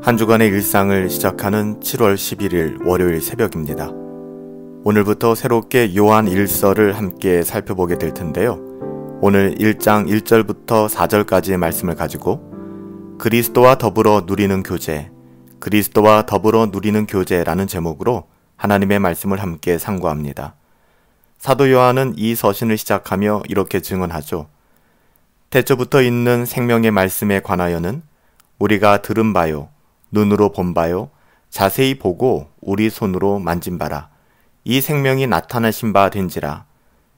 한 주간의 일상을 시작하는 7월 11일 월요일 새벽입니다. 오늘부터 새롭게 요한 1서를 함께 살펴보게 될 텐데요. 오늘 1장 1절부터 4절까지의 말씀을 가지고 그리스도와 더불어 누리는 교제, 그리스도와 더불어 누리는 교제라는 제목으로 하나님의 말씀을 함께 상고합니다. 사도 요한은 이 서신을 시작하며 이렇게 증언하죠. 태초부터 있는 생명의 말씀에 관하여는 우리가 들은 바요, 눈으로 본 바요, 자세히 보고 우리 손으로 만진 바라. 이 생명이 나타나신 바 된지라.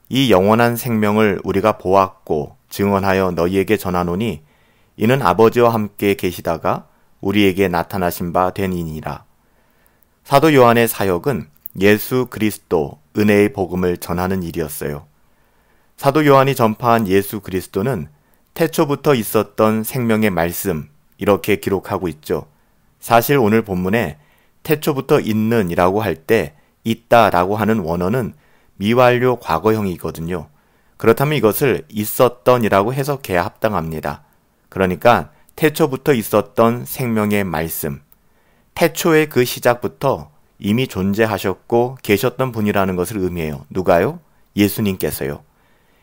이 영원한 생명을 우리가 보았고 증언하여 너희에게 전하노니 이는 아버지와 함께 계시다가 우리에게 나타나신 바 되니니라. 사도 요한의 사역은 예수 그리스도 은혜의 복음을 전하는 일이었어요. 사도 요한이 전파한 예수 그리스도는 태초부터 있었던 생명의 말씀, 이렇게 기록하고 있죠. 사실 오늘 본문에 태초부터 있는 이라고 할 때 있다라고 하는 원어는 미완료 과거형이거든요. 그렇다면 이것을 있었던 이라고 해석해야 합당합니다. 그러니까 태초부터 있었던 생명의 말씀, 태초의 그 시작부터 이미 존재하셨고 계셨던 분이라는 것을 의미해요. 누가요? 예수님께서요.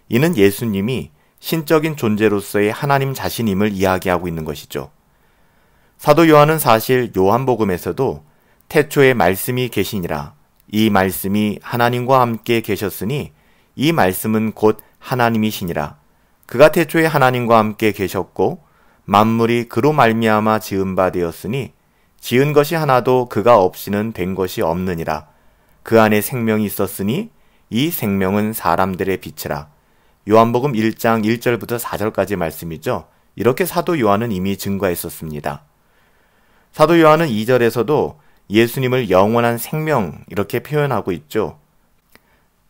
이는 예수님이 신적인 존재로서의 하나님 자신임을 이야기하고 있는 것이죠. 사도 요한은 사실 요한복음에서도 태초에 말씀이 계시니라, 이 말씀이 하나님과 함께 계셨으니 이 말씀은 곧 하나님이시니라, 그가 태초에 하나님과 함께 계셨고 만물이 그로 말미암아 지은 바 되었으니 지은 것이 하나도 그가 없이는 된 것이 없느니라. 그 안에 생명이 있었으니 이 생명은 사람들의 빛이라. 요한복음 1장 1절부터 4절까지 말씀이죠. 이렇게 사도 요한은 이미 증거했었습니다. 사도 요한은 2절에서도 예수님을 영원한 생명 이렇게 표현하고 있죠.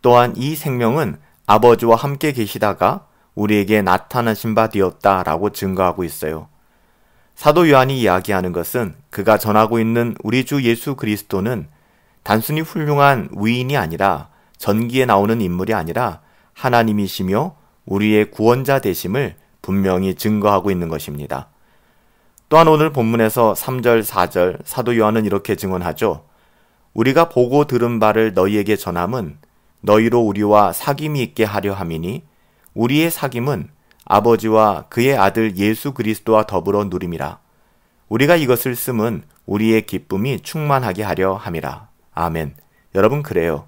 또한 이 생명은 아버지와 함께 계시다가 우리에게 나타나신 바 되었다라고 증거하고 있어요. 사도 요한이 이야기하는 것은 그가 전하고 있는 우리 주 예수 그리스도는 단순히 훌륭한 위인이 아니라 전기에 나오는 인물이 아니라 하나님이시며 우리의 구원자 되심을 분명히 증거하고 있는 것입니다. 또한 오늘 본문에서 3절, 4절 사도 요한은 이렇게 증언하죠. 우리가 보고 들은 바를 너희에게 전함은 너희로 우리와 사귐이 있게 하려 함이니 우리의 사귐은 아버지와 그의 아들 예수 그리스도와 더불어 누림이라. 우리가 이것을 쓰면 우리의 기쁨이 충만하게 하려 함이라. 아멘. 여러분 그래요.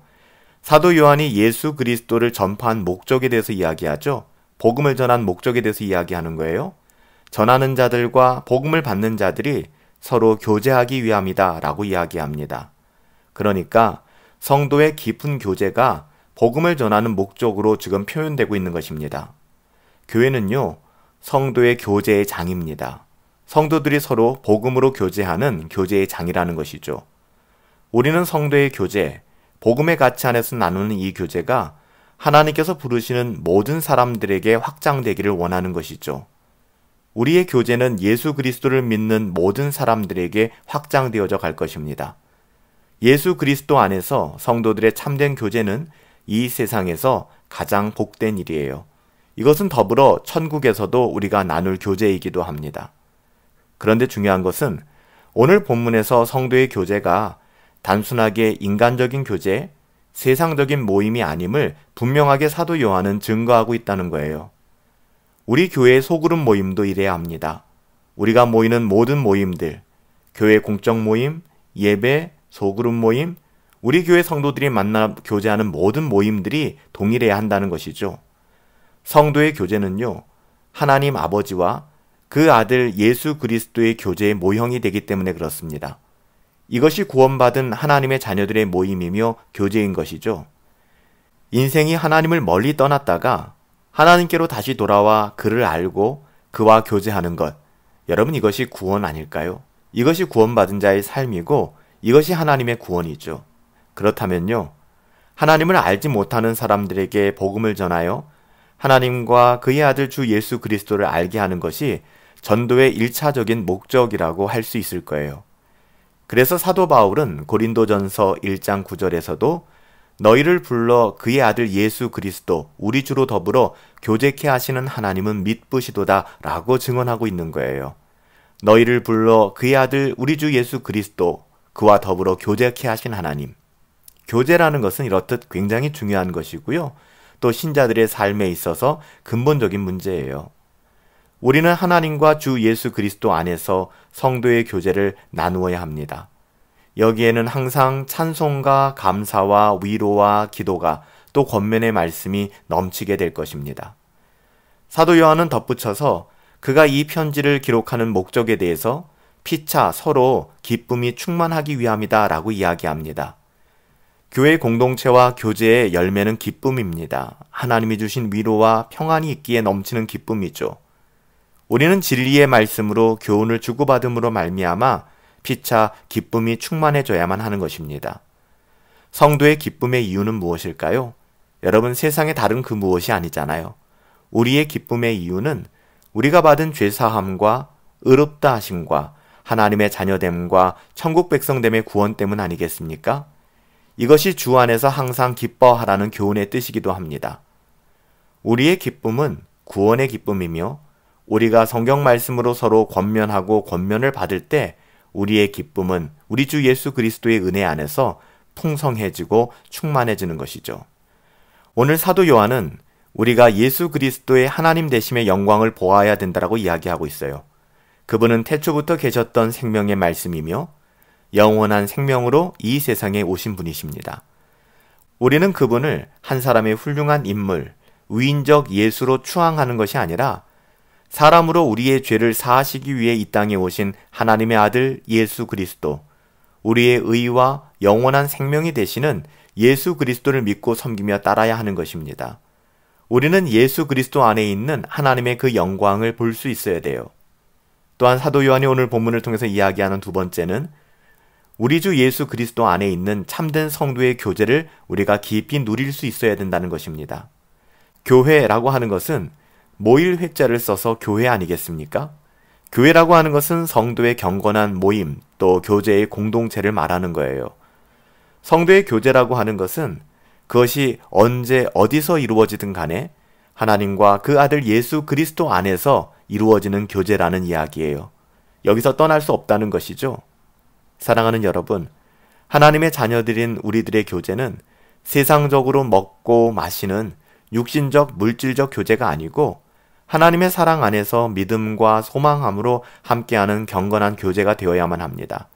사도 요한이 예수 그리스도를 전파한 목적에 대해서 이야기하죠. 복음을 전한 목적에 대해서 이야기하는 거예요. 전하는 자들과 복음을 받는 자들이 서로 교제하기 위함이다 라고 이야기합니다. 그러니까 성도의 깊은 교제가 복음을 전하는 목적으로 지금 표현되고 있는 것입니다. 교회는요, 성도의 교제의 장입니다. 성도들이 서로 복음으로 교제하는 교제의 장이라는 것이죠. 우리는 성도의 교제, 복음의 가치 안에서 나누는 이 교제가 하나님께서 부르시는 모든 사람들에게 확장되기를 원하는 것이죠. 우리의 교제는 예수 그리스도를 믿는 모든 사람들에게 확장되어져 갈 것입니다. 예수 그리스도 안에서 성도들의 참된 교제는 이 세상에서 가장 복된 일이에요. 이것은 더불어 천국에서도 우리가 나눌 교제이기도 합니다. 그런데 중요한 것은 오늘 본문에서 성도의 교제가 단순하게 인간적인 교제, 세상적인 모임이 아님을 분명하게 사도 요한은 증거하고 있다는 거예요. 우리 교회의 소그룹 모임도 이래야 합니다. 우리가 모이는 모든 모임들, 교회 공적 모임, 예배, 소그룹 모임, 우리 교회 성도들이 만나 교제하는 모든 모임들이 동일해야 한다는 것이죠. 성도의 교제는요, 하나님 아버지와 그 아들 예수 그리스도의 교제의 모형이 되기 때문에 그렇습니다. 이것이 구원받은 하나님의 자녀들의 모임이며 교제인 것이죠. 인생이 하나님을 멀리 떠났다가 하나님께로 다시 돌아와 그를 알고 그와 교제하는 것, 여러분 이것이 구원 아닐까요? 이것이 구원받은 자의 삶이고 이것이 하나님의 구원이죠. 그렇다면요, 하나님을 알지 못하는 사람들에게 복음을 전하여 하나님과 그의 아들 주 예수 그리스도를 알게 하는 것이 전도의 1차적인 목적이라고 할 수 있을 거예요. 그래서 사도 바울은 고린도전서 1장 9절에서도 너희를 불러 그의 아들 예수 그리스도 우리 주로 더불어 교제케 하시는 하나님은 믿으시도다 라고 증언하고 있는 거예요. 너희를 불러 그의 아들 우리 주 예수 그리스도 그와 더불어 교제케 하신 하나님. 교제라는 것은 이렇듯 굉장히 중요한 것이고요. 또 신자들의 삶에 있어서 근본적인 문제예요. 우리는 하나님과 주 예수 그리스도 안에서 성도의 교제를 나누어야 합니다. 여기에는 항상 찬송과 감사와 위로와 기도가 또 권면의 말씀이 넘치게 될 것입니다. 사도 요한은 덧붙여서 그가 이 편지를 기록하는 목적에 대해서 피차 서로 기쁨이 충만하기 위함이다 라고 이야기합니다. 교회 공동체와 교제의 열매는 기쁨입니다. 하나님이 주신 위로와 평안이 있기에 넘치는 기쁨이죠. 우리는 진리의 말씀으로 교훈을 주고받음으로 말미암아 피차 기쁨이 충만해져야만 하는 것입니다. 성도의 기쁨의 이유는 무엇일까요? 여러분, 세상의 다른 그 무엇이 아니잖아요. 우리의 기쁨의 이유는 우리가 받은 죄사함과 의롭다 하심과 하나님의 자녀됨과 천국 백성됨의 구원 때문 아니겠습니까? 이것이 주 안에서 항상 기뻐하라는 교훈의 뜻이기도 합니다. 우리의 기쁨은 구원의 기쁨이며 우리가 성경 말씀으로 서로 권면하고 권면을 받을 때 우리의 기쁨은 우리 주 예수 그리스도의 은혜 안에서 풍성해지고 충만해지는 것이죠. 오늘 사도 요한은 우리가 예수 그리스도의 하나님 되심의 영광을 보아야 된다라고 이야기하고 있어요. 그분은 태초부터 계셨던 생명의 말씀이며 영원한 생명으로 이 세상에 오신 분이십니다. 우리는 그분을 한 사람의 훌륭한 인물, 위인적 예수로 추앙하는 것이 아니라 사람으로 우리의 죄를 사하시기 위해 이 땅에 오신 하나님의 아들 예수 그리스도, 우리의 의와 영원한 생명이 되시는 예수 그리스도를 믿고 섬기며 따라야 하는 것입니다. 우리는 예수 그리스도 안에 있는 하나님의 그 영광을 볼 수 있어야 돼요. 또한 사도 요한이 오늘 본문을 통해서 이야기하는 두 번째는 우리 주 예수 그리스도 안에 있는 참된 성도의 교제를 우리가 깊이 누릴 수 있어야 된다는 것입니다. 교회라고 하는 것은 모일 회자를 써서 교회 아니겠습니까? 교회라고 하는 것은 성도의 경건한 모임, 또 교제의 공동체를 말하는 거예요. 성도의 교제라고 하는 것은 그것이 언제 어디서 이루어지든 간에 하나님과 그 아들 예수 그리스도 안에서 이루어지는 교제라는 이야기예요. 여기서 떠날 수 없다는 것이죠. 사랑하는 여러분, 하나님의 자녀들인 우리들의 교제는 세상적으로 먹고 마시는 육신적, 물질적 교제가 아니고 하나님의 사랑 안에서 믿음과 소망함으로 함께하는 경건한 교제가 되어야만 합니다.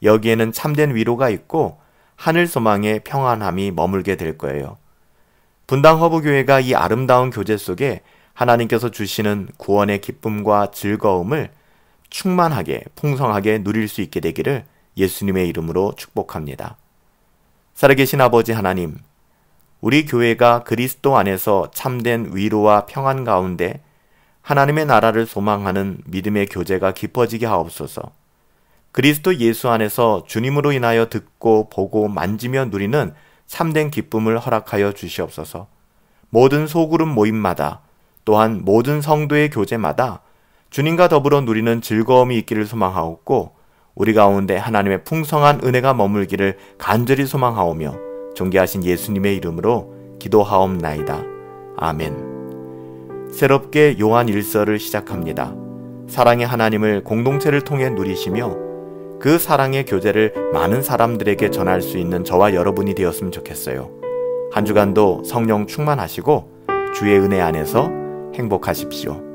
여기에는 참된 위로가 있고 하늘 소망의 평안함이 머물게 될 거예요. 분당 허브교회가 이 아름다운 교제 속에 하나님께서 주시는 구원의 기쁨과 즐거움을 충만하게, 풍성하게 누릴 수 있게 되기를 예수님의 이름으로 축복합니다. 살아계신 아버지 하나님, 우리 교회가 그리스도 안에서 참된 위로와 평안 가운데 하나님의 나라를 소망하는 믿음의 교제가 깊어지게 하옵소서. 그리스도 예수 안에서 주님으로 인하여 듣고 보고 만지며 누리는 참된 기쁨을 허락하여 주시옵소서. 모든 소그룹 모임마다 또한 모든 성도의 교제마다 주님과 더불어 누리는 즐거움이 있기를 소망하옵고 우리 가운데 하나님의 풍성한 은혜가 머물기를 간절히 소망하오며 존귀하신 예수님의 이름으로 기도하옵나이다. 아멘. 새롭게 요한 1서를 시작합니다. 사랑의 하나님을 공동체를 통해 누리시며 그 사랑의 교제를 많은 사람들에게 전할 수 있는 저와 여러분이 되었으면 좋겠어요. 한 주간도 성령 충만하시고 주의 은혜 안에서 행복하십시오.